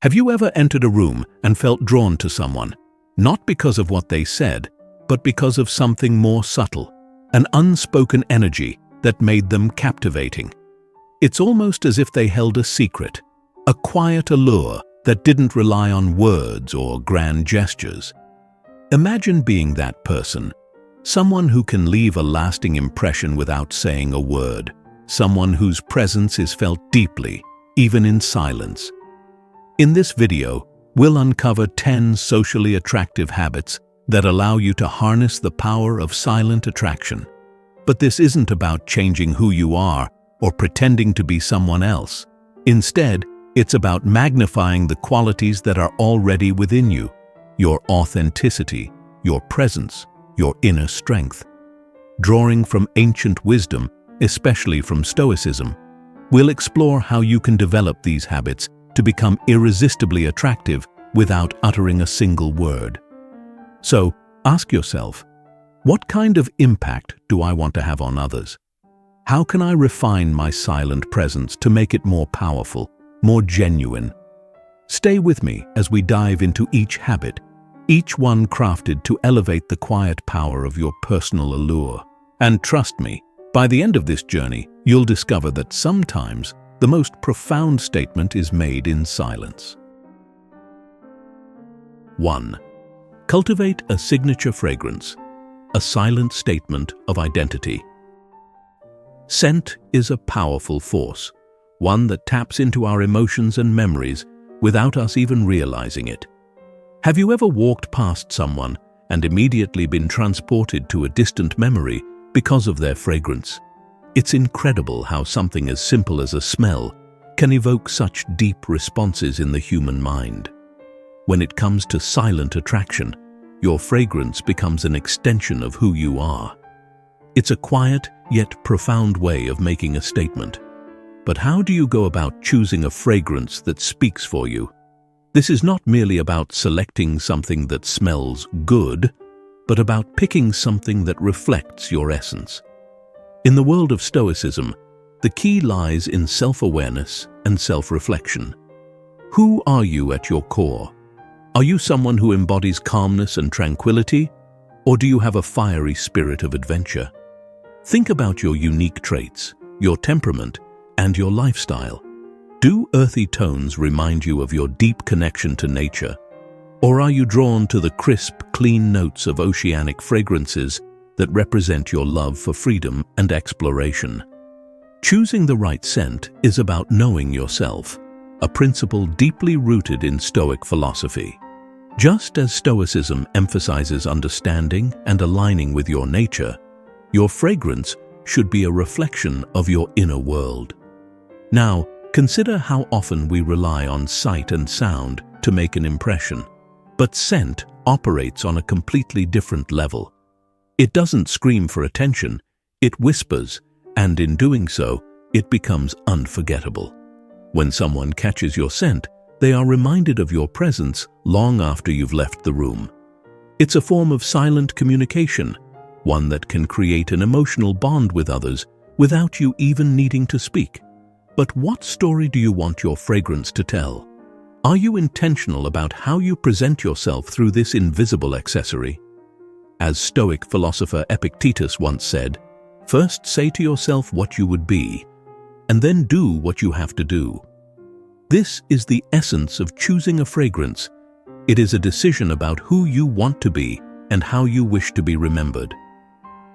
Have you ever entered a room and felt drawn to someone, not because of what they said, but because of something more subtle, an unspoken energy that made them captivating? It's almost as if they held a secret, a quiet allure that didn't rely on words or grand gestures. Imagine being that person, someone who can leave a lasting impression without saying a word, someone whose presence is felt deeply, even in silence. In this video, we'll uncover 10 socially attractive habits that allow you to harness the power of silent attraction. But this isn't about changing who you are or pretending to be someone else. Instead, it's about magnifying the qualities that are already within you, your authenticity, your presence, your inner strength. Drawing from ancient wisdom, especially from Stoicism, we'll explore how you can develop these habits to become irresistibly attractive without uttering a single word. So, ask yourself, what kind of impact do I want to have on others? How can I refine my silent presence to make it more powerful, more genuine? Stay with me as we dive into each habit, each one crafted to elevate the quiet power of your personal allure. And trust me, by the end of this journey, you'll discover that sometimes the most profound statement is made in silence. 1. Cultivate a signature fragrance, a silent statement of identity. Scent is a powerful force, one that taps into our emotions and memories without us even realizing it. Have you ever walked past someone and immediately been transported to a distant memory because of their fragrance? It's incredible how something as simple as a smell can evoke such deep responses in the human mind. When it comes to silent attraction, your fragrance becomes an extension of who you are. It's a quiet yet profound way of making a statement. But how do you go about choosing a fragrance that speaks for you? This is not merely about selecting something that smells good, but about picking something that reflects your essence. In the world of Stoicism, the key lies in self-awareness and self-reflection. Who are you at your core? Are you someone who embodies calmness and tranquility, or do you have a fiery spirit of adventure? Think about your unique traits, your temperament, and your lifestyle. Do earthy tones remind you of your deep connection to nature, or are you drawn to the crisp, clean notes of oceanic fragrances that represent your love for freedom and exploration? Choosing the right scent is about knowing yourself, a principle deeply rooted in Stoic philosophy. Just as Stoicism emphasizes understanding and aligning with your nature, your fragrance should be a reflection of your inner world. Now, consider how often we rely on sight and sound to make an impression, but scent operates on a completely different level. It doesn't scream for attention, it whispers, and in doing so, it becomes unforgettable. When someone catches your scent, they are reminded of your presence long after you've left the room. It's a form of silent communication, one that can create an emotional bond with others without you even needing to speak. But what story do you want your fragrance to tell? Are you intentional about how you present yourself through this invisible accessory? As Stoic philosopher Epictetus once said, "First say to yourself what you would be, and then do what you have to do." This is the essence of choosing a fragrance. It is a decision about who you want to be and how you wish to be remembered.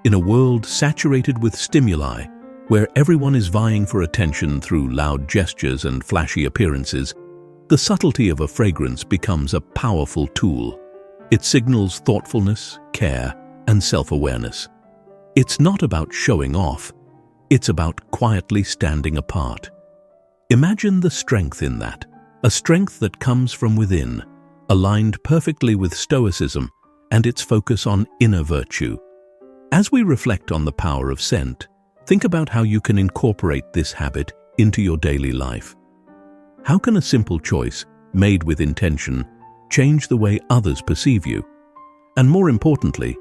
In a world saturated with stimuli, where everyone is vying for attention through loud gestures and flashy appearances, the subtlety of a fragrance becomes a powerful tool. It signals thoughtfulness, care, and self-awareness. It's not about showing off, it's about quietly standing apart. Imagine the strength in that, a strength that comes from within, aligned perfectly with Stoicism and its focus on inner virtue. As we reflect on the power of scent, think about how you can incorporate this habit into your daily life. How can a simple choice, made with intention, change the way others perceive you? And more importantly,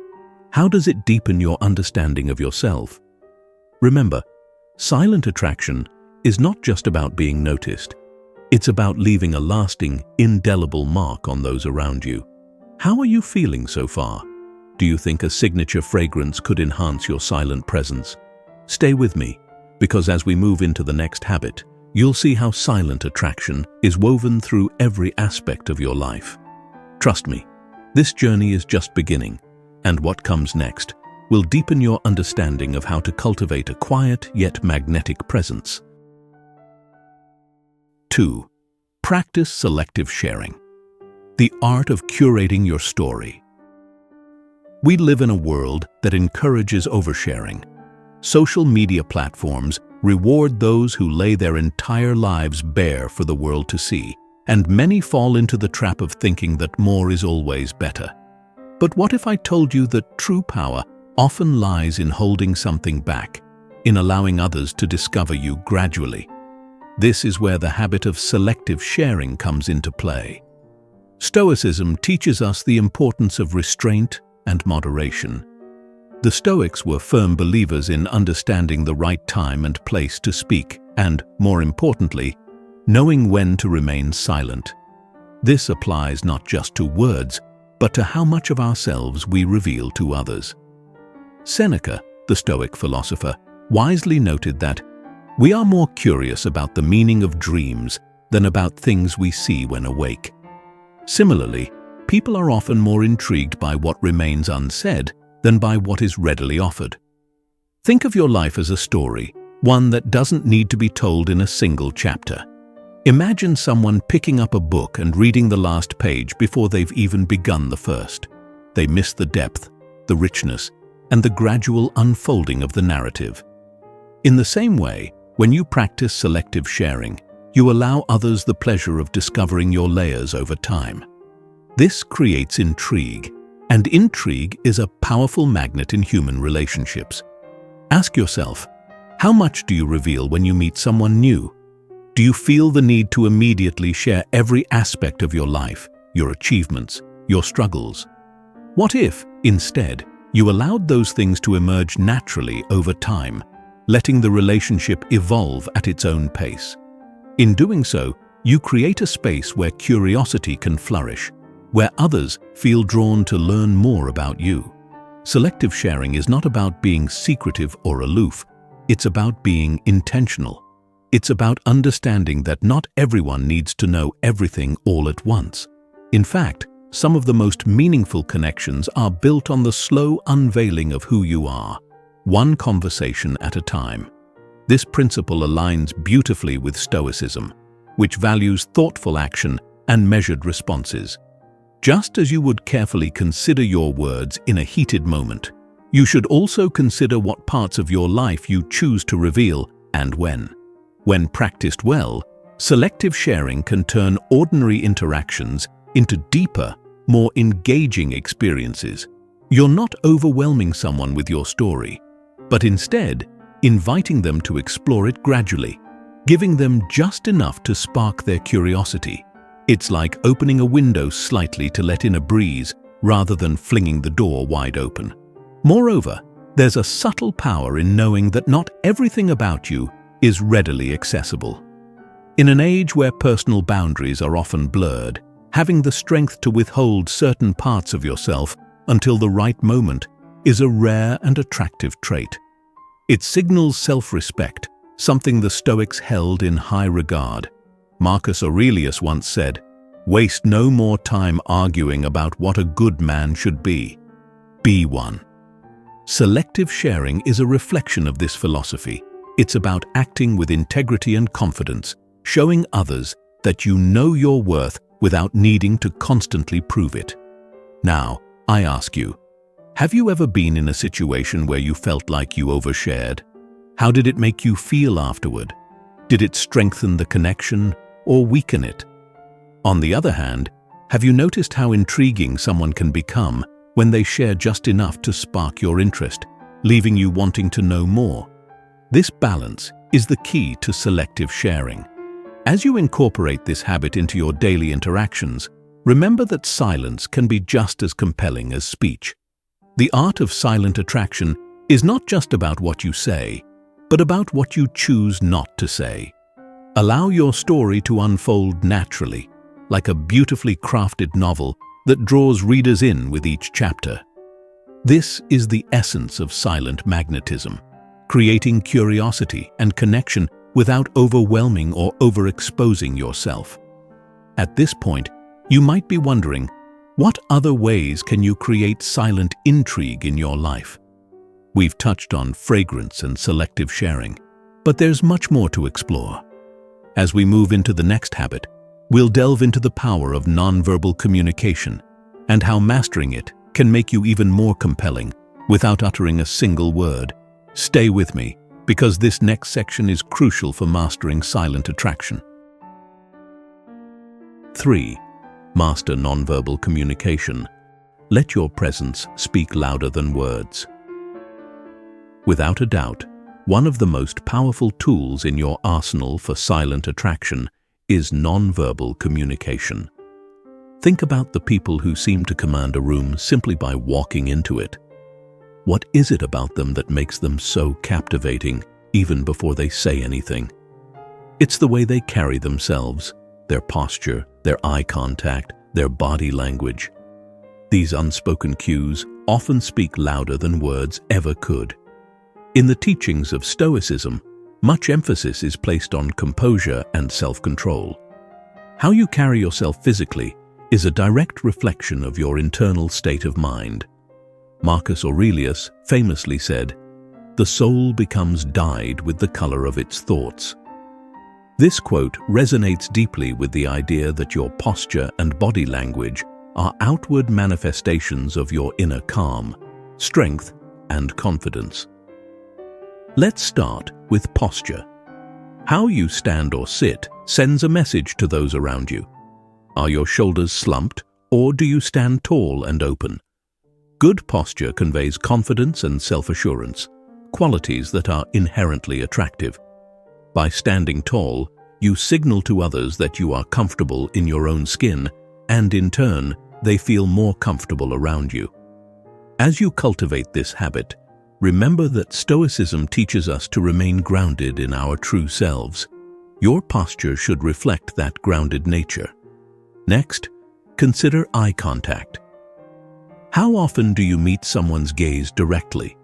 how does it deepen your understanding of yourself? Remember, silent attraction is not just about being noticed. It's about leaving a lasting, indelible mark on those around you. How are you feeling so far? Do you think a signature fragrance could enhance your silent presence? Stay with me, because as we move into the next habit, you'll see how silent attraction is woven through every aspect of your life. Trust me, this journey is just beginning, and what comes next will deepen your understanding of how to cultivate a quiet yet magnetic presence. 2. Practice selective sharing. The art of curating your story. We live in a world that encourages oversharing. Social media platforms reward those who lay their entire lives bare for the world to see, and many fall into the trap of thinking that more is always better. But what if I told you that true power often lies in holding something back, in allowing others to discover you gradually? This is where the habit of selective sharing comes into play. Stoicism teaches us the importance of restraint and moderation. The Stoics were firm believers in understanding the right time and place to speak and, more importantly, knowing when to remain silent. This applies not just to words, but to how much of ourselves we reveal to others. Seneca, the Stoic philosopher, wisely noted that we are more curious about the meaning of dreams than about things we see when awake. Similarly, people are often more intrigued by what remains unsaid than by what is readily offered. Think of your life as a story, one that doesn't need to be told in a single chapter. Imagine someone picking up a book and reading the last page before they've even begun the first. They miss the depth, the richness, and the gradual unfolding of the narrative. In the same way, when you practice selective sharing, you allow others the pleasure of discovering your layers over time. This creates intrigue, and intrigue is a powerful magnet in human relationships. Ask yourself, how much do you reveal when you meet someone new? Do you feel the need to immediately share every aspect of your life, your achievements, your struggles? What if, instead, you allowed those things to emerge naturally over time, letting the relationship evolve at its own pace? In doing so, you create a space where curiosity can flourish, where others feel drawn to learn more about you. Selective sharing is not about being secretive or aloof. It's about being intentional. It's about understanding that not everyone needs to know everything all at once. In fact, some of the most meaningful connections are built on the slow unveiling of who you are, one conversation at a time. This principle aligns beautifully with Stoicism, which values thoughtful action and measured responses. Just as you would carefully consider your words in a heated moment, you should also consider what parts of your life you choose to reveal and when. When practiced well, selective sharing can turn ordinary interactions into deeper, more engaging experiences. You're not overwhelming someone with your story, but instead inviting them to explore it gradually, giving them just enough to spark their curiosity. It's like opening a window slightly to let in a breeze rather than flinging the door wide open. Moreover, there's a subtle power in knowing that not everything about you is readily accessible. In an age where personal boundaries are often blurred, having the strength to withhold certain parts of yourself until the right moment is a rare and attractive trait. It signals self-respect, something the Stoics held in high regard. Marcus Aurelius once said, "Waste no more time arguing about what a good man should be. Be one." Selective sharing is a reflection of this philosophy. It's about acting with integrity and confidence, showing others that you know your worth without needing to constantly prove it. Now, I ask you, have you ever been in a situation where you felt like you overshared? How did it make you feel afterward? Did it strengthen the connection or weaken it? On the other hand, have you noticed how intriguing someone can become when they share just enough to spark your interest, leaving you wanting to know more? This balance is the key to selective sharing. As you incorporate this habit into your daily interactions, remember that silence can be just as compelling as speech. The art of silent attraction is not just about what you say, but about what you choose not to say. Allow your story to unfold naturally, like a beautifully crafted novel that draws readers in with each chapter. This is the essence of silent magnetism, creating curiosity and connection without overwhelming or overexposing yourself. At this point, you might be wondering, what other ways can you create silent intrigue in your life? We've touched on fragrance and selective sharing, but there's much more to explore. As we move into the next habit, we'll delve into the power of nonverbal communication and how mastering it can make you even more compelling without uttering a single word. Stay with me, because this next section is crucial for mastering silent attraction. 3. Master nonverbal communication. Let your presence speak louder than words. Without a doubt, one of the most powerful tools in your arsenal for silent attraction is nonverbal communication. Think about the people who seem to command a room simply by walking into it. What is it about them that makes them so captivating, even before they say anything? It's the way they carry themselves, their posture, their eye contact, their body language. These unspoken cues often speak louder than words ever could. In the teachings of Stoicism, much emphasis is placed on composure and self-control. How you carry yourself physically is a direct reflection of your internal state of mind. Marcus Aurelius famously said, "The soul becomes dyed with the color of its thoughts." This quote resonates deeply with the idea that your posture and body language are outward manifestations of your inner calm, strength, and confidence. Let's start with posture. How you stand or sit sends a message to those around you. Are your shoulders slumped, or do you stand tall and open? Good posture conveys confidence and self-assurance, qualities that are inherently attractive. By standing tall, you signal to others that you are comfortable in your own skin, and in turn, they feel more comfortable around you. As you cultivate this habit, remember that Stoicism teaches us to remain grounded in our true selves. Your posture should reflect that grounded nature. Next, consider eye contact. How often do you meet someone's gaze directly?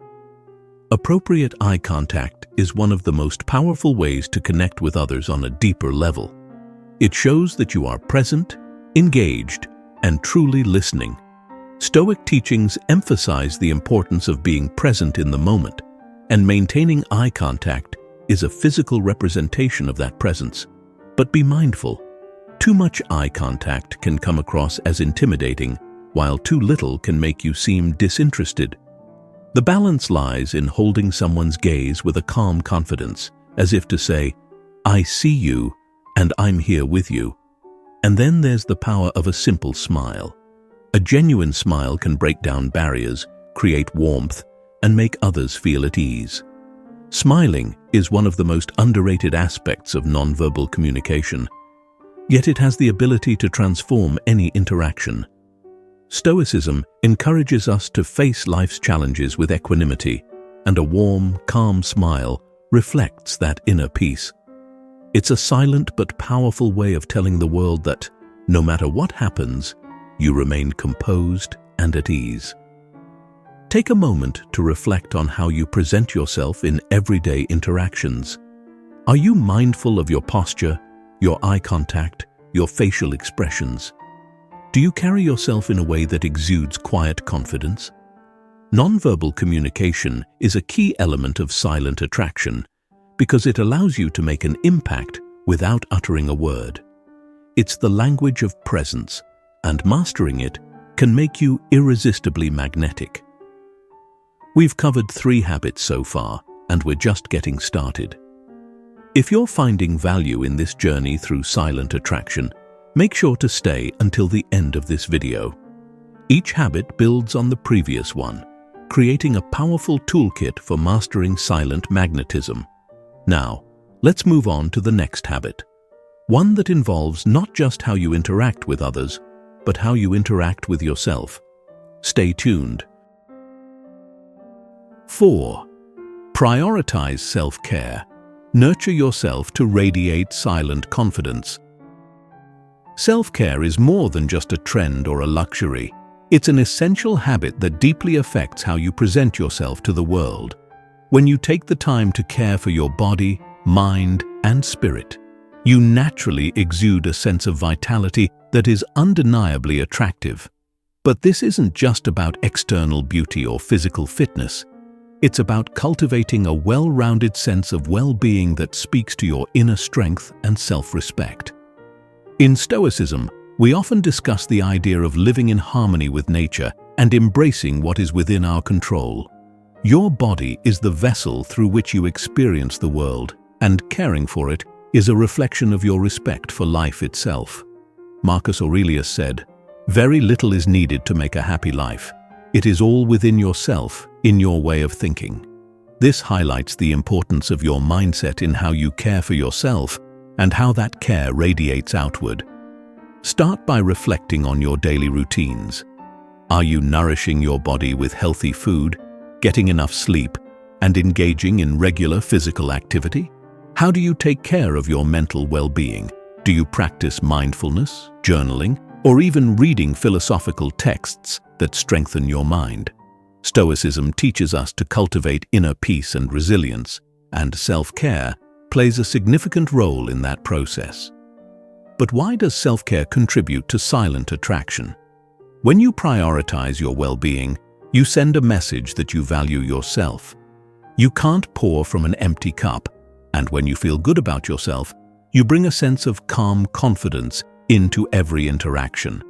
Appropriate eye contact is one of the most powerful ways to connect with others on a deeper level. It shows that you are present, engaged, and truly listening. Stoic teachings emphasize the importance of being present in the moment, and maintaining eye contact is a physical representation of that presence. But be mindful. Too much eye contact can come across as intimidating, while too little can make you seem disinterested. The balance lies in holding someone's gaze with a calm confidence, as if to say, "I see you, and I'm here with you." And then there's the power of a simple smile. A genuine smile can break down barriers, create warmth, and make others feel at ease. Smiling is one of the most underrated aspects of nonverbal communication, yet it has the ability to transform any interaction. Stoicism encourages us to face life's challenges with equanimity, and a warm, calm smile reflects that inner peace. It's a silent but powerful way of telling the world that, no matter what happens, you remain composed and at ease. Take a moment to reflect on how you present yourself in everyday interactions. Are you mindful of your posture, your eye contact, your facial expressions? Do you carry yourself in a way that exudes quiet confidence? Nonverbal communication is a key element of silent attraction because it allows you to make an impact without uttering a word. It's the language of presence, and mastering it can make you irresistibly magnetic. We've covered 3 habits so far, and we're just getting started. If you're finding value in this journey through silent attraction, make sure to stay until the end of this video. Each habit builds on the previous one, creating a powerful toolkit for mastering silent magnetism. Now, let's move on to the next habit, one that involves not just how you interact with others, but how you interact with yourself. Stay tuned. 4. Prioritize self-care. Nurture yourself to radiate silent confidence. Self-care is more than just a trend or a luxury. It's an essential habit that deeply affects how you present yourself to the world. When you take the time to care for your body, mind, and spirit, you naturally exude a sense of vitality that is undeniably attractive. But this isn't just about external beauty or physical fitness. It's about cultivating a well-rounded sense of well-being that speaks to your inner strength and self-respect. In Stoicism, we often discuss the idea of living in harmony with nature and embracing what is within our control. Your body is the vessel through which you experience the world, and caring for it is a reflection of your respect for life itself. Marcus Aurelius said, "Very little is needed to make a happy life. It is all within yourself, in your way of thinking." This highlights the importance of your mindset in how you care for yourself and how that care radiates outward. Start by reflecting on your daily routines. Are you nourishing your body with healthy food, getting enough sleep, and engaging in regular physical activity? How do you take care of your mental well-being? Do you practice mindfulness, journaling, or even reading philosophical texts that strengthen your mind? Stoicism teaches us to cultivate inner peace and resilience, and self-care plays a significant role in that process. But why does self-care contribute to silent attraction? When you prioritize your well-being, you send a message that you value yourself. You can't pour from an empty cup, and when you feel good about yourself, you bring a sense of calm confidence into every interaction.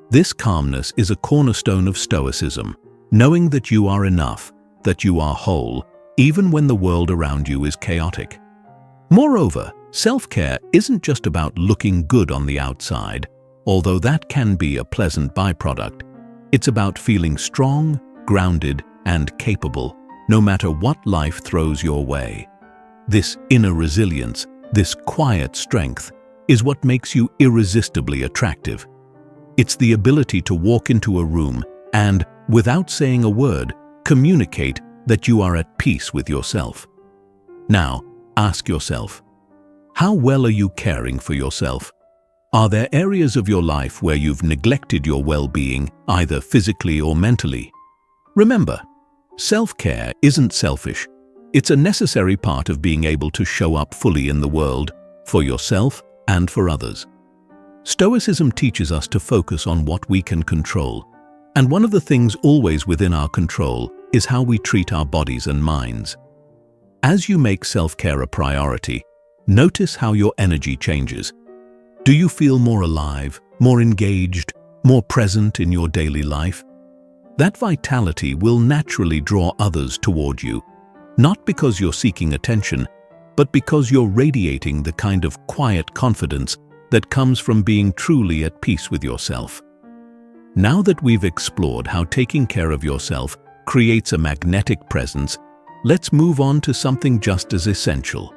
This calmness is a cornerstone of Stoicism, knowing that you are enough, that you are whole, even when the world around you is chaotic. Moreover, self-care isn't just about looking good on the outside, although that can be a pleasant byproduct. It's about feeling strong, grounded, and capable, no matter what life throws your way. This inner resilience, this quiet strength, is what makes you irresistibly attractive. It's the ability to walk into a room and, without saying a word, communicate that you are at peace with yourself. Now, ask yourself, how well are you caring for yourself? Are there areas of your life where you've neglected your well-being, either physically or mentally? Remember, self-care isn't selfish. It's a necessary part of being able to show up fully in the world, for yourself and for others. Stoicism teaches us to focus on what we can control, and one of the things always within our control is how we treat our bodies and minds. As you make self-care a priority, notice how your energy changes. Do you feel more alive, more engaged, more present in your daily life? That vitality will naturally draw others toward you, not because you're seeking attention, but because you're radiating the kind of quiet confidence that comes from being truly at peace with yourself. Now that we've explored how taking care of yourself creates a magnetic presence, let's move on to something just as essential: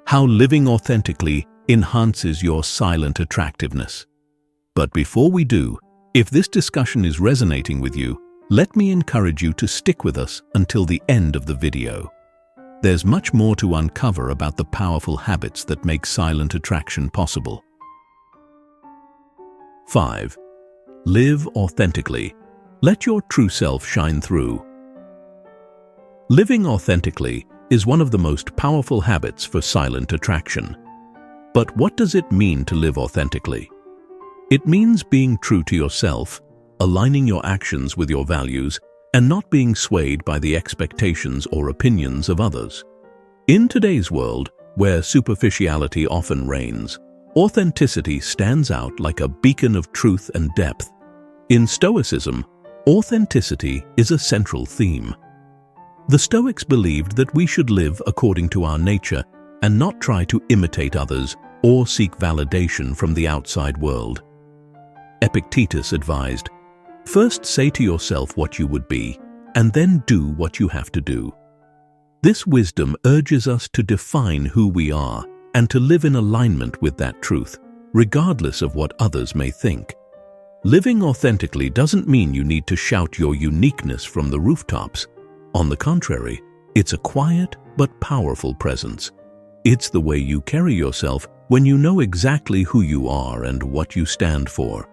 how living authentically enhances your silent attractiveness. But before we do, if this discussion is resonating with you, let me encourage you to stick with us until the end of the video. There's much more to uncover about the powerful habits that make silent attraction possible. 5. Live authentically. Let your true self shine through. Living authentically is one of the most powerful habits for silent attraction. But what does it mean to live authentically? It means being true to yourself, aligning your actions with your values, and not being swayed by the expectations or opinions of others. In today's world, where superficiality often reigns, authenticity stands out like a beacon of truth and depth. In Stoicism, authenticity is a central theme. The Stoics believed that we should live according to our nature and not try to imitate others or seek validation from the outside world. Epictetus advised, "First say to yourself what you would be, and then do what you have to do." This wisdom urges us to define who we are and to live in alignment with that truth, regardless of what others may think. Living authentically doesn't mean you need to shout your uniqueness from the rooftops. On the contrary, it's a quiet but powerful presence. It's the way you carry yourself when you know exactly who you are and what you stand for.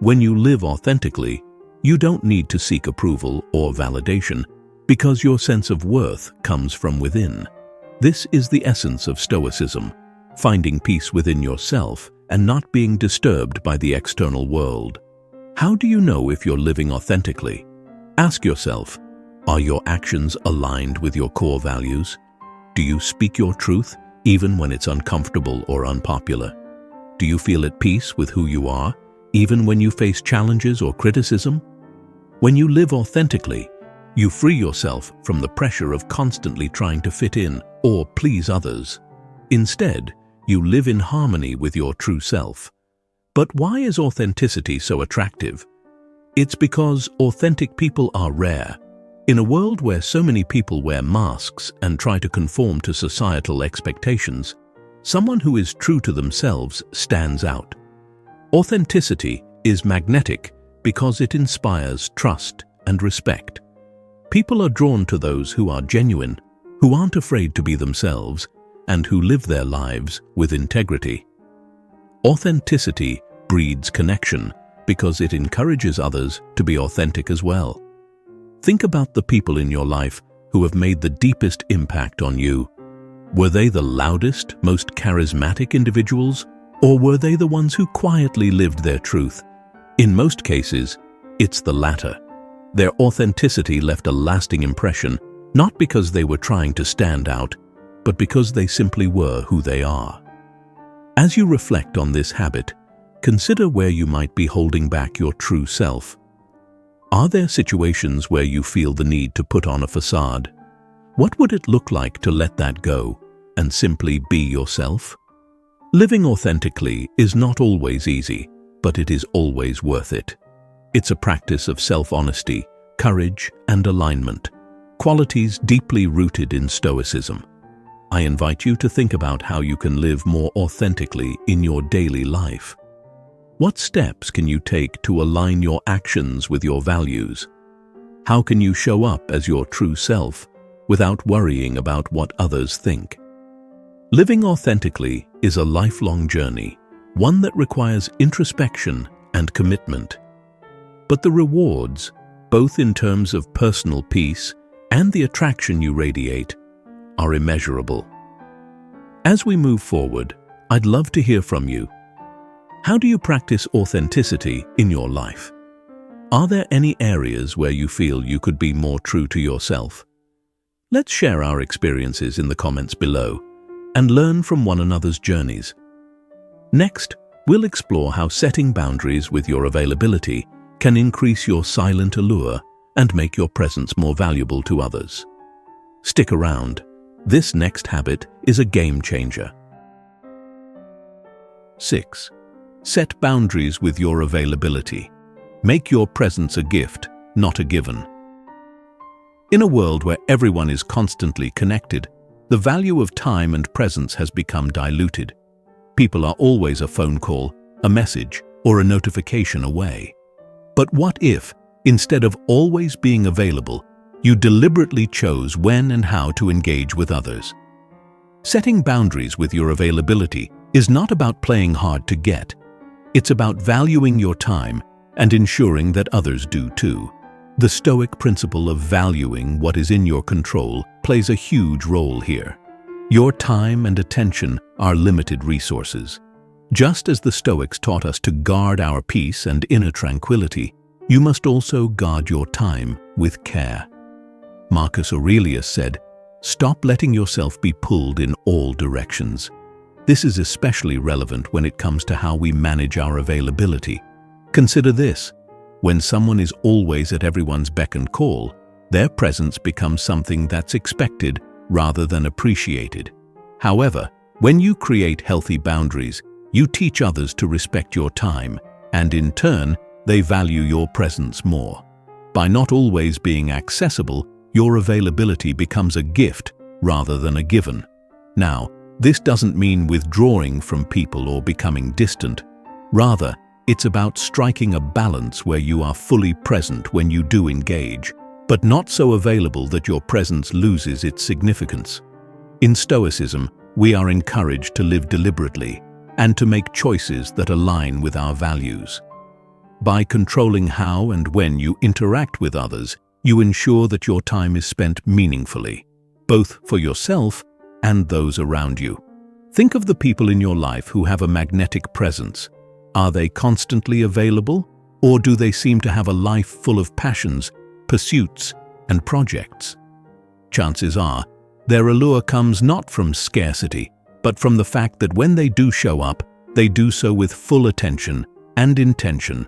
When you live authentically, you don't need to seek approval or validation because your sense of worth comes from within. This is the essence of Stoicism, finding peace within yourself and not being disturbed by the external world. How do you know if you're living authentically? Ask yourself, are your actions aligned with your core values? Do you speak your truth even when it's uncomfortable or unpopular? Do you feel at peace with who you are, even when you face challenges or criticism? When you live authentically, you free yourself from the pressure of constantly trying to fit in or please others. Instead, you live in harmony with your true self. But why is authenticity so attractive? It's because authentic people are rare. In a world where so many people wear masks and try to conform to societal expectations, someone who is true to themselves stands out. Authenticity is magnetic because it inspires trust and respect. People are drawn to those who are genuine, who aren't afraid to be themselves, and who live their lives with integrity. Authenticity breeds connection because it encourages others to be authentic as well. Think about the people in your life who have made the deepest impact on you. Were they the loudest, most charismatic individuals, or were they the ones who quietly lived their truth? In most cases, it's the latter. Their authenticity left a lasting impression, not because they were trying to stand out, but because they simply were who they are. As you reflect on this habit, consider where you might be holding back your true self. Are there situations where you feel the need to put on a facade? What would it look like to let that go and simply be yourself? Living authentically is not always easy, but it is always worth it. It's a practice of self-honesty, courage, and alignment, qualities deeply rooted in Stoicism. I invite you to think about how you can live more authentically in your daily life. What steps can you take to align your actions with your values? How can you show up as your true self without worrying about what others think? Living authentically is a lifelong journey, one that requires introspection and commitment. But the rewards, both in terms of personal peace and the attraction you radiate, are immeasurable. As we move forward, I'd love to hear from you. How do you practice authenticity in your life? Are there any areas where you feel you could be more true to yourself? Let's share our experiences in the comments below and learn from one another's journeys. Next, we'll explore how setting boundaries with your availability can increase your silent allure and make your presence more valuable to others. Stick around. This next habit is a game changer. 6. Set boundaries with your availability. Make your presence a gift, not a given. In a world where everyone is constantly connected, the value of time and presence has become diluted. People are always a phone call, a message, or a notification away. But what if, instead of always being available, you deliberately chose when and how to engage with others? Setting boundaries with your availability is not about playing hard to get. It's about valuing your time and ensuring that others do too. The Stoic principle of valuing what is in your control plays a huge role here. Your time and attention are limited resources. Just as the Stoics taught us to guard our peace and inner tranquility, you must also guard your time with care. Marcus Aurelius said, "Stop letting yourself be pulled in all directions." This is especially relevant when it comes to how we manage our availability. Consider this: when someone is always at everyone's beck and call, their presence becomes something that's expected rather than appreciated. However, when you create healthy boundaries, you teach others to respect your time, and in turn, they value your presence more. By not always being accessible, your availability becomes a gift rather than a given. Now, this doesn't mean withdrawing from people or becoming distant. Rather, it's about striking a balance where you are fully present when you do engage, but not so available that your presence loses its significance. In Stoicism, we are encouraged to live deliberately and to make choices that align with our values. By controlling how and when you interact with others, you ensure that your time is spent meaningfully, both for yourself and those around you. Think of the people in your life who have a magnetic presence. Are they constantly available, or do they seem to have a life full of passions, pursuits, and projects? Chances are, their allure comes not from scarcity, but from the fact that when they do show up, they do so with full attention and intention.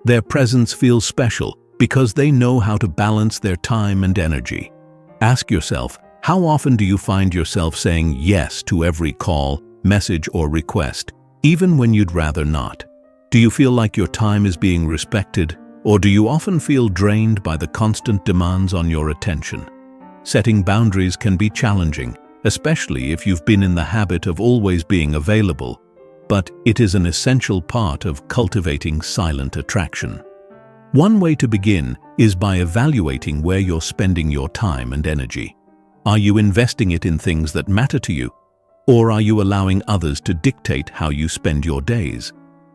Their presence feels special because they know how to balance their time and energy. Ask yourself, how often do you find yourself saying yes to every call, message, or request, even when you'd rather not? Do you feel like your time is being respected, or do you often feel drained by the constant demands on your attention? Setting boundaries can be challenging, especially if you've been in the habit of always being available, but it is an essential part of cultivating silent attraction. One way to begin is by evaluating where you're spending your time and energy. Are you investing it in things that matter to you, or are you allowing others to dictate how you spend your days?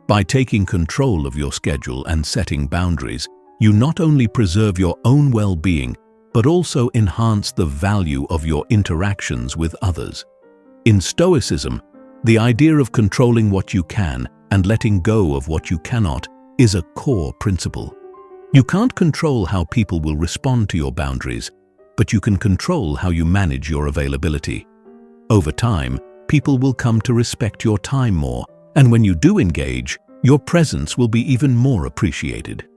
By taking control of your schedule and setting boundaries, you not only preserve your own well-being, but also enhance the value of your interactions with others. In Stoicism, the idea of controlling what you can and letting go of what you cannot is a core principle. You can't control how people will respond to your boundaries, but you can control how you manage your availability. Over time, people will come to respect your time more, and when you do engage, your presence will be even more appreciated.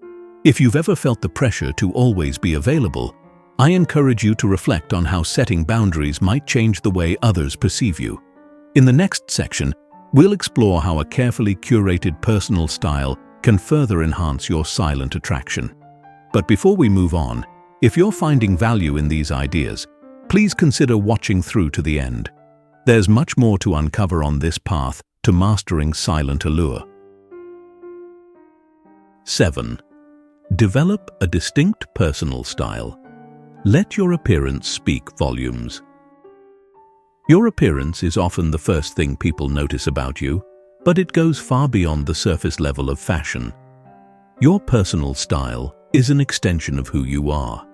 If you've ever felt the pressure to always be available, I encourage you to reflect on how setting boundaries might change the way others perceive you. In the next section, we'll explore how a carefully curated personal style can further enhance your silent attraction. But before we move on, if you're finding value in these ideas, please consider watching through to the end. There's much more to uncover on this path to mastering silent allure. 7. Develop a distinct personal style. Let your appearance speak volumes. Your appearance is often the first thing people notice about you, but it goes far beyond the surface level of fashion. Your personal style is an extension of who you are.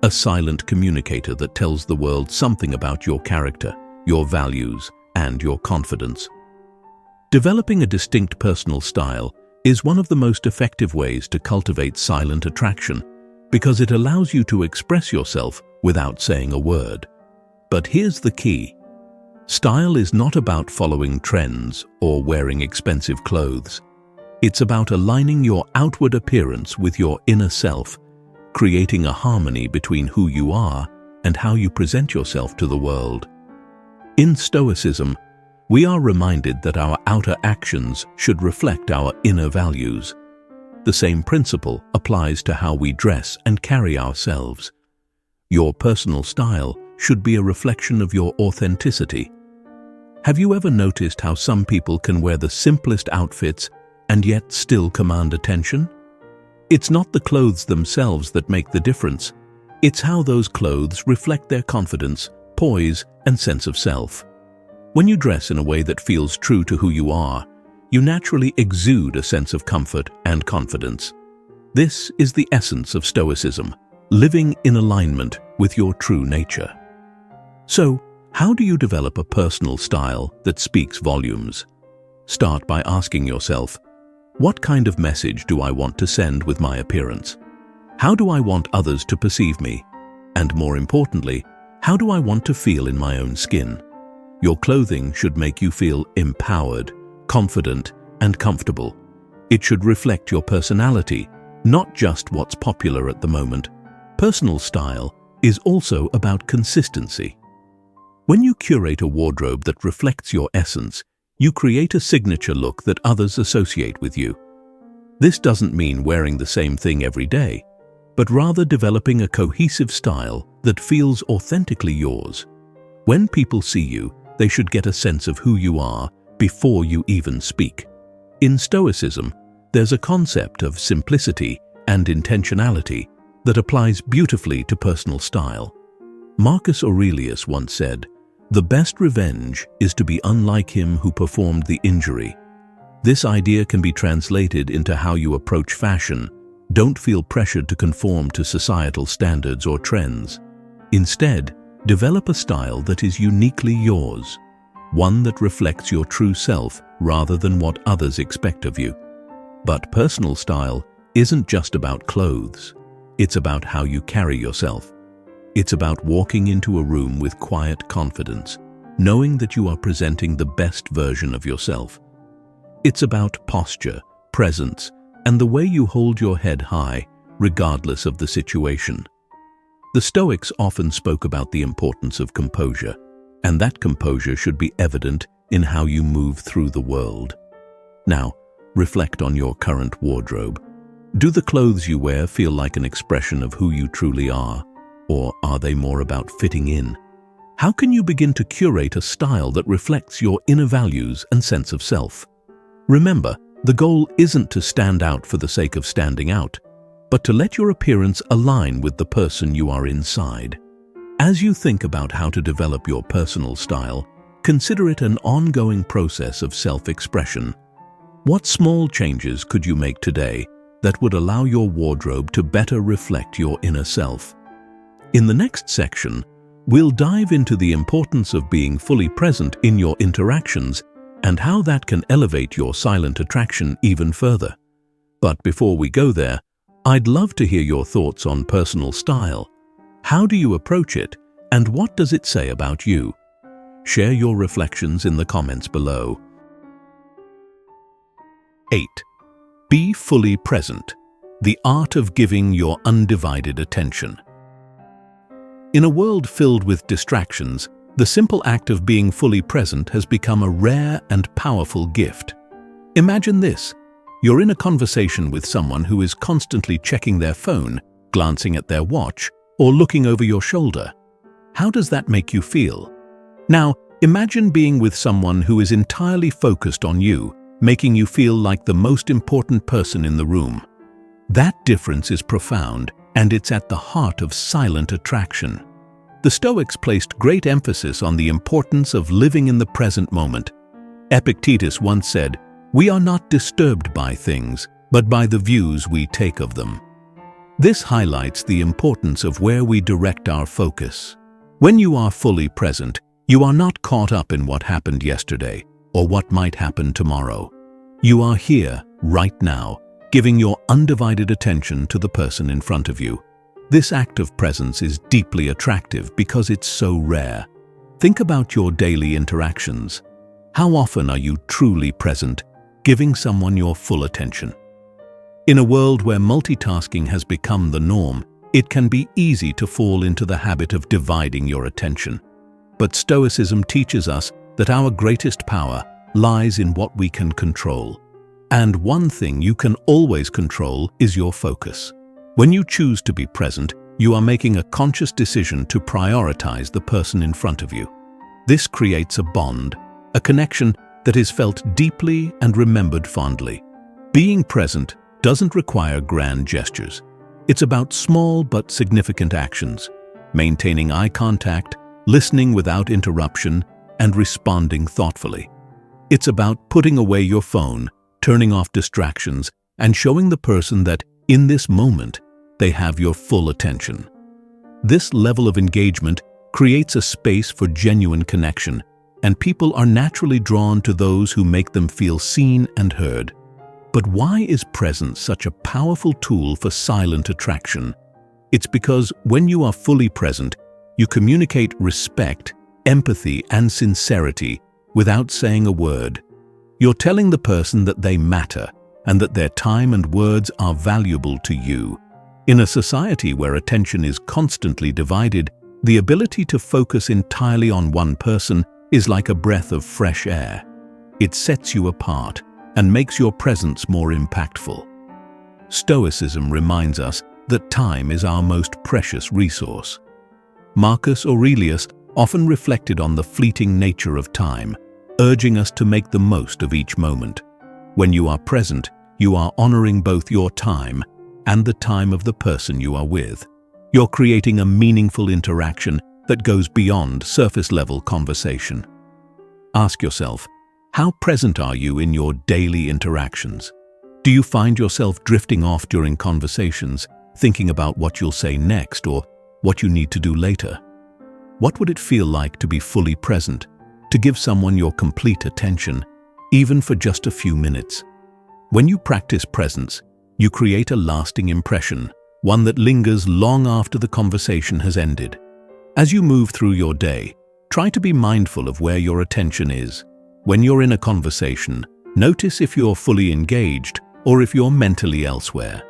A silent communicator that tells the world something about your character, your values, and your confidence. Developing a distinct personal style is one of the most effective ways to cultivate silent attraction because it allows you to express yourself without saying a word. But here's the key. Style is not about following trends or wearing expensive clothes. It's about aligning your outward appearance with your inner self, creating a harmony between who you are and how you present yourself to the world. In Stoicism, we are reminded that our outer actions should reflect our inner values. The same principle applies to how we dress and carry ourselves. Your personal style should be a reflection of your authenticity. Have you ever noticed how some people can wear the simplest outfits and yet still command attention? It's not the clothes themselves that make the difference. It's how those clothes reflect their confidence, poise, and sense of self. When you dress in a way that feels true to who you are, you naturally exude a sense of comfort and confidence. This is the essence of Stoicism, living in alignment with your true nature. So, how do you develop a personal style that speaks volumes? Start by asking yourself, what kind of message do I want to send with my appearance? How do I want others to perceive me? And more importantly, how do I want to feel in my own skin? Your clothing should make you feel empowered, confident, and comfortable. It should reflect your personality, not just what's popular at the moment. Personal style is also about consistency. When you curate a wardrobe that reflects your essence, you create a signature look that others associate with you. This doesn't mean wearing the same thing every day, but rather developing a cohesive style that feels authentically yours. When people see you, they should get a sense of who you are before you even speak. In Stoicism, there's a concept of simplicity and intentionality that applies beautifully to personal style. Marcus Aurelius once said, The best revenge is to be unlike him who performed the injury. This idea can be translated into how you approach fashion. Don't feel pressured to conform to societal standards or trends. Instead, develop a style that is uniquely yours, one that reflects your true self rather than what others expect of you. But personal style isn't just about clothes. It's about how you carry yourself. It's about walking into a room with quiet confidence, knowing that you are presenting the best version of yourself. It's about posture, presence, and the way you hold your head high, regardless of the situation. The Stoics often spoke about the importance of composure, and that composure should be evident in how you move through the world. Now, reflect on your current wardrobe. Do the clothes you wear feel like an expression of who you truly are, or are they more about fitting in? How can you begin to curate a style that reflects your inner values and sense of self? Remember, the goal isn't to stand out for the sake of standing out, but to let your appearance align with the person you are inside. As you think about how to develop your personal style, consider it an ongoing process of self-expression. What small changes could you make today that would allow your wardrobe to better reflect your inner self? In the next section, we'll dive into the importance of being fully present in your interactions and how that can elevate your silent attraction even further. But before we go there, I'd love to hear your thoughts on personal style. How do you approach it, and what does it say about you? Share your reflections in the comments below. 8. Be fully present. The art of giving your undivided attention. In a world filled with distractions, the simple act of being fully present has become a rare and powerful gift. Imagine this. You're in a conversation with someone who is constantly checking their phone, glancing at their watch, or looking over your shoulder. How does that make you feel? Now, imagine being with someone who is entirely focused on you, making you feel like the most important person in the room. That difference is profound, and it's at the heart of silent attraction. The Stoics placed great emphasis on the importance of living in the present moment. Epictetus once said, "We are not disturbed by things, but by the views we take of them." This highlights the importance of where we direct our focus. When you are fully present, you are not caught up in what happened yesterday or what might happen tomorrow. You are here, right now, giving your undivided attention to the person in front of you. This act of presence is deeply attractive because it's so rare. Think about your daily interactions. How often are you truly present, giving someone your full attention? In a world where multitasking has become the norm, it can be easy to fall into the habit of dividing your attention. But Stoicism teaches us that our greatest power lies in what we can control. And one thing you can always control is your focus. When you choose to be present, you are making a conscious decision to prioritize the person in front of you. This creates a bond, a connection that is felt deeply and remembered fondly. Being present doesn't require grand gestures. It's about small but significant actions, maintaining eye contact, listening without interruption, and responding thoughtfully. It's about putting away your phone, turning off distractions, and showing the person that, in this moment, they have your full attention. This level of engagement creates a space for genuine connection, and people are naturally drawn to those who make them feel seen and heard. But why is presence such a powerful tool for silent attraction? It's because when you are fully present, you communicate respect, empathy, and sincerity without saying a word. You're telling the person that they matter and that their time and words are valuable to you. In a society where attention is constantly divided, the ability to focus entirely on one person is like a breath of fresh air. It sets you apart and makes your presence more impactful. Stoicism reminds us that time is our most precious resource. Marcus Aurelius often reflected on the fleeting nature of time, urging us to make the most of each moment. When you are present, you are honoring both your time and the time of the person you are with. You're creating a meaningful interaction that goes beyond surface-level conversation. Ask yourself, how present are you in your daily interactions? Do you find yourself drifting off during conversations, thinking about what you'll say next or what you need to do later? What would it feel like to be fully present, to give someone your complete attention, even for just a few minutes? When you practice presence, you create a lasting impression, one that lingers long after the conversation has ended. As you move through your day, try to be mindful of where your attention is. When you're in a conversation, notice if you're fully engaged or if you're mentally elsewhere.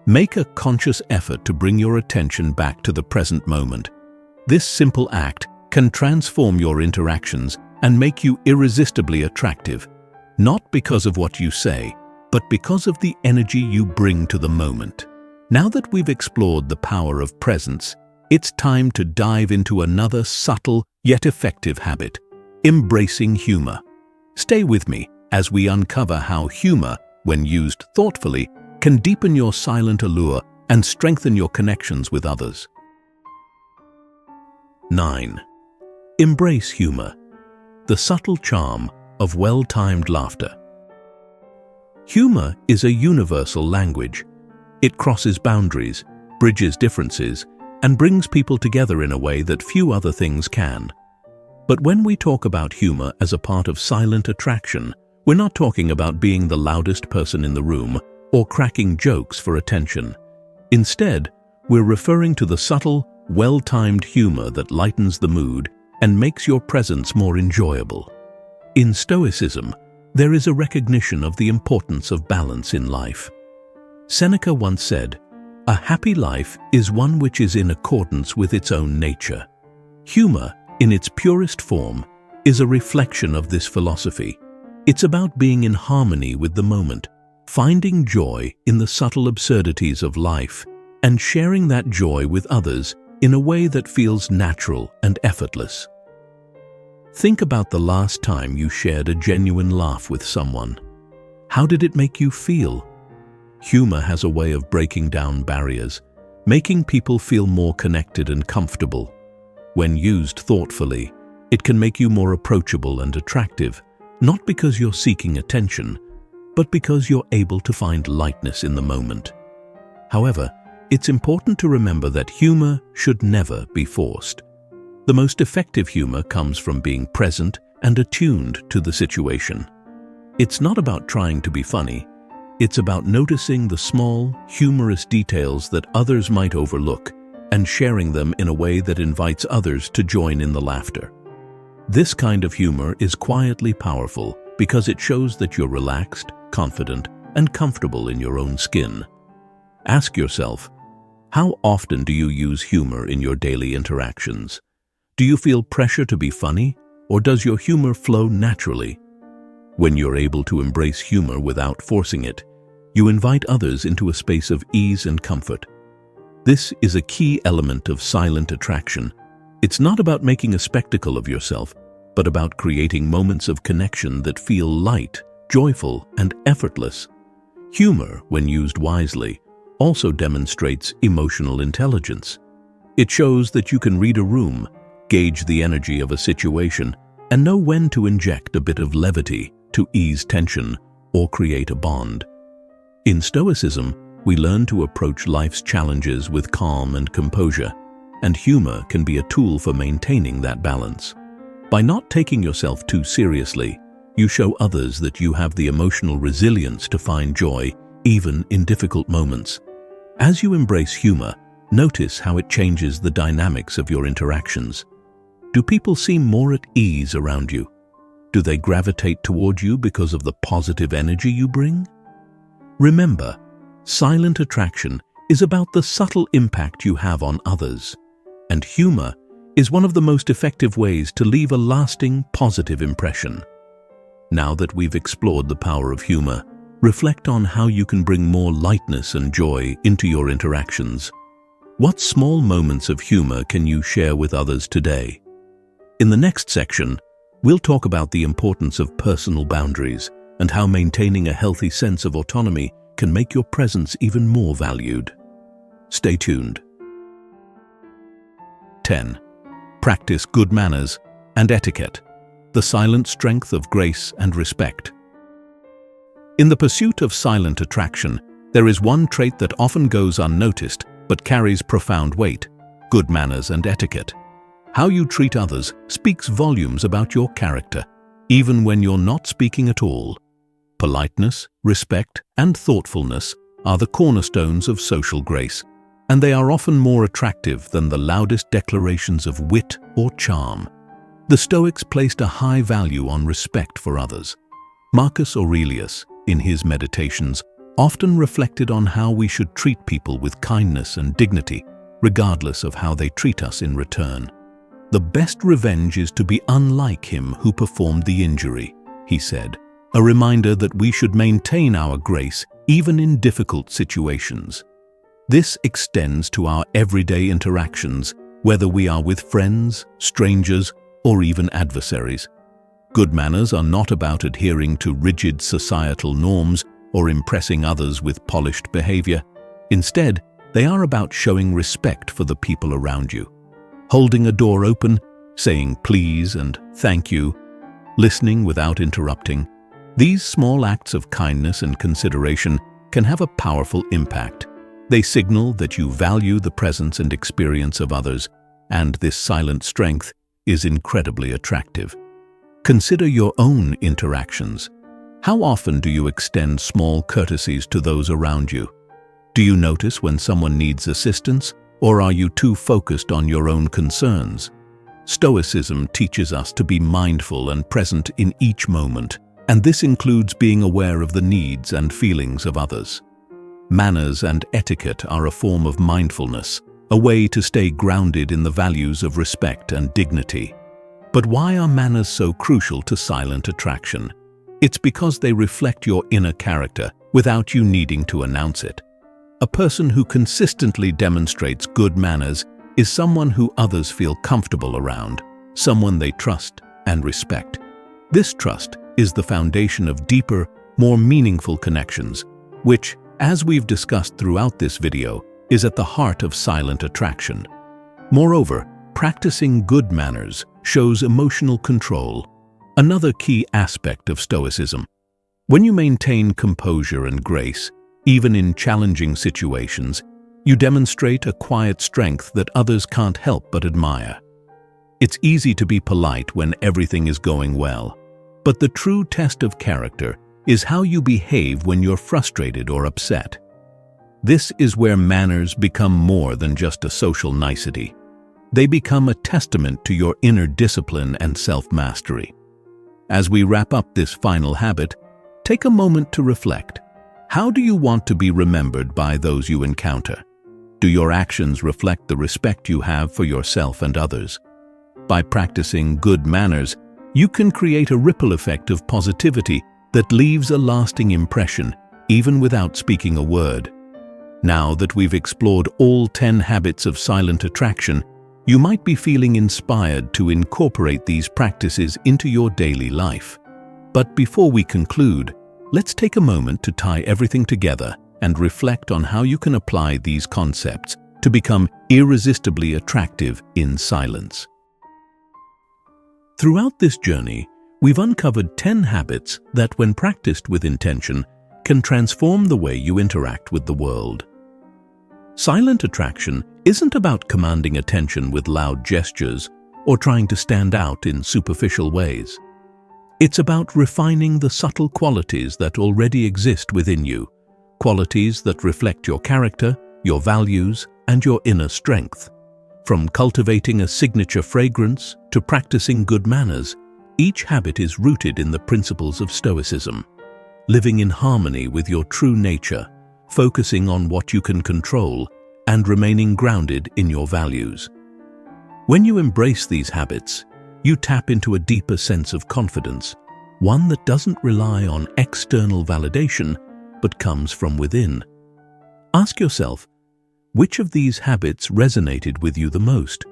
Make a conscious effort to bring your attention back to the present moment. This simple act can transform your interactions and make you irresistibly attractive, not because of what you say, but because of the energy you bring to the moment. Now that we've explored the power of presence, it's time to dive into another subtle yet effective habit: embracing humor. Stay with me as we uncover how humor, when used thoughtfully, can deepen your silent allure and strengthen your connections with others. 9. Embrace humor, the subtle charm of well-timed laughter. Humor is a universal language. It crosses boundaries, bridges differences, and brings people together in a way that few other things can. But when we talk about humor as a part of silent attraction, we're not talking about being the loudest person in the room or cracking jokes for attention. Instead, we're referring to the subtle, well-timed humor that lightens the mood and makes your presence more enjoyable. In Stoicism, there is a recognition of the importance of balance in life. Seneca once said, "A happy life is one which is in accordance with its own nature." Humor, in its purest form, is a reflection of this philosophy. It's about being in harmony with the moment, finding joy in the subtle absurdities of life, and sharing that joy with others in a way that feels natural and effortless. Think about the last time you shared a genuine laugh with someone. How did it make you feel? Humor has a way of breaking down barriers, making people feel more connected and comfortable. When used thoughtfully, it can make you more approachable and attractive, not because you're seeking attention, but because you're able to find lightness in the moment. However, it's important to remember that humor should never be forced. The most effective humor comes from being present and attuned to the situation. It's not about trying to be funny. It's about noticing the small, humorous details that others might overlook and sharing them in a way that invites others to join in the laughter. This kind of humor is quietly powerful because it shows that you're relaxed, confident, and comfortable in your own skin. Ask yourself, how often do you use humor in your daily interactions? Do you feel pressure to be funny, or does your humor flow naturally? When you're able to embrace humor without forcing it, you invite others into a space of ease and comfort. This is a key element of silent attraction. It's not about making a spectacle of yourself, but about creating moments of connection that feel light, joyful, and effortless. Humor, when used wisely, also demonstrates emotional intelligence. It shows that you can read a room, gauge the energy of a situation, and know when to inject a bit of levity to ease tension or create a bond. In Stoicism, we learn to approach life's challenges with calm and composure, and humor can be a tool for maintaining that balance. By not taking yourself too seriously, you show others that you have the emotional resilience to find joy even in difficult moments. As you embrace humor, notice how it changes the dynamics of your interactions. Do people seem more at ease around you? Do they gravitate toward you because of the positive energy you bring? Remember, silent attraction is about the subtle impact you have on others, and humor is one of the most effective ways to leave a lasting, positive impression. Now that we've explored the power of humor, reflect on how you can bring more lightness and joy into your interactions. What small moments of humor can you share with others today? In the next section, we'll talk about the importance of personal boundaries and how maintaining a healthy sense of autonomy can make your presence even more valued. Stay tuned. 10. practice good manners, and etiquette, the silent strength of grace and respect. In the pursuit of silent attraction, there is one trait that often goes unnoticed but carries profound weight: good manners and etiquette. How you treat others speaks volumes about your character, even when you're not speaking at all. Politeness, respect, and thoughtfulness are the cornerstones of social grace, and they are often more attractive than the loudest declarations of wit or charm. The Stoics placed a high value on respect for others. Marcus Aurelius, in his Meditations, often reflected on how we should treat people with kindness and dignity, regardless of how they treat us in return. "The best revenge is to be unlike him who performed the injury," he said, a reminder that we should maintain our grace even in difficult situations. This extends to our everyday interactions, whether we are with friends, strangers, or even adversaries. Good manners are not about adhering to rigid societal norms or impressing others with polished behavior. Instead, they are about showing respect for the people around you. Holding a door open, saying please and thank you, listening without interrupting. These small acts of kindness and consideration can have a powerful impact. They signal that you value the presence and experience of others, and this silent strength is incredibly attractive. Consider your own interactions. How often do you extend small courtesies to those around you? Do you notice when someone needs assistance, or are you too focused on your own concerns? Stoicism teaches us to be mindful and present in each moment, and this includes being aware of the needs and feelings of others. Manners and etiquette are a form of mindfulness, a way to stay grounded in the values of respect and dignity. But why are manners so crucial to silent attraction? It's because they reflect your inner character without you needing to announce it. A person who consistently demonstrates good manners is someone who others feel comfortable around, someone they trust and respect. This trust is the foundation of deeper, more meaningful connections, which, as we've discussed throughout this video, is at the heart of silent attraction. Moreover, practicing good manners shows emotional control, another key aspect of Stoicism. When you maintain composure and grace, even in challenging situations, you demonstrate a quiet strength that others can't help but admire. It's easy to be polite when everything is going well, but the true test of character is how you behave when you're frustrated or upset. This is where manners become more than just a social nicety. They become a testament to your inner discipline and self-mastery. As we wrap up this final habit, take a moment to reflect. How do you want to be remembered by those you encounter? Do your actions reflect the respect you have for yourself and others? By practicing good manners, you can create a ripple effect of positivity that leaves a lasting impression, even without speaking a word. Now that we've explored all 10 habits of silent attraction, you might be feeling inspired to incorporate these practices into your daily life. But before we conclude, let's take a moment to tie everything together and reflect on how you can apply these concepts to become irresistibly attractive in silence. Throughout this journey, we've uncovered 10 habits that, when practiced with intention, can transform the way you interact with the world. Silent attraction isn't about commanding attention with loud gestures or trying to stand out in superficial ways. It's about refining the subtle qualities that already exist within you, qualities that reflect your character, your values, and your inner strength. From cultivating a signature fragrance to practicing good manners, each habit is rooted in the principles of Stoicism. Living in harmony with your true nature, focusing on what you can control, and remaining grounded in your values. When you embrace these habits, you tap into a deeper sense of confidence, one that doesn't rely on external validation but comes from within. Ask yourself, which of these habits resonated with you the most?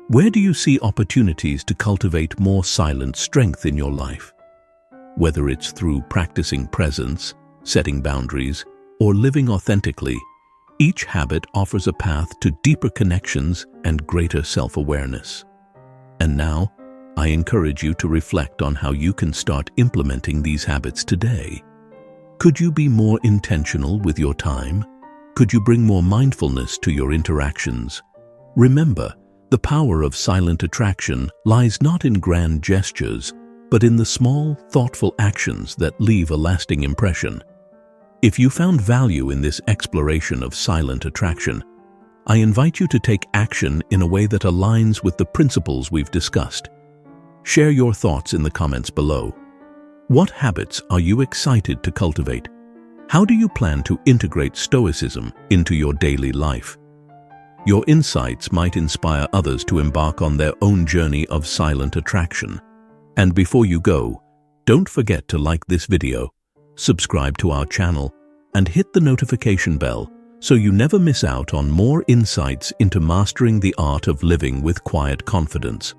Where do you see opportunities to cultivate more silent strength in your life? Whether it's through practicing presence, setting boundaries, or living authentically, each habit offers a path to deeper connections and greater self-awareness. And now, I encourage you to reflect on how you can start implementing these habits today. Could you be more intentional with your time? Could you bring more mindfulness to your interactions? Remember, the power of silent attraction lies not in grand gestures, but in the small, thoughtful actions that leave a lasting impression. If you found value in this exploration of silent attraction, I invite you to take action in a way that aligns with the principles we've discussed. Share your thoughts in the comments below. What habits are you excited to cultivate? How do you plan to integrate Stoicism into your daily life? Your insights might inspire others to embark on their own journey of silent attraction. And before you go, don't forget to like this video, subscribe to our channel, and hit the notification bell so you never miss out on more insights into mastering the art of living with quiet confidence.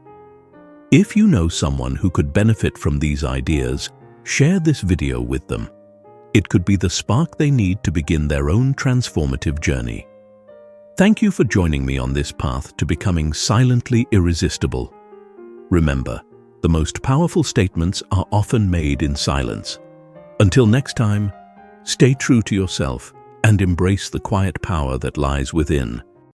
If you know someone who could benefit from these ideas, share this video with them. It could be the spark they need to begin their own transformative journey. Thank you for joining me on this path to becoming silently irresistible. Remember, the most powerful statements are often made in silence. Until next time, stay true to yourself and embrace the quiet power that lies within.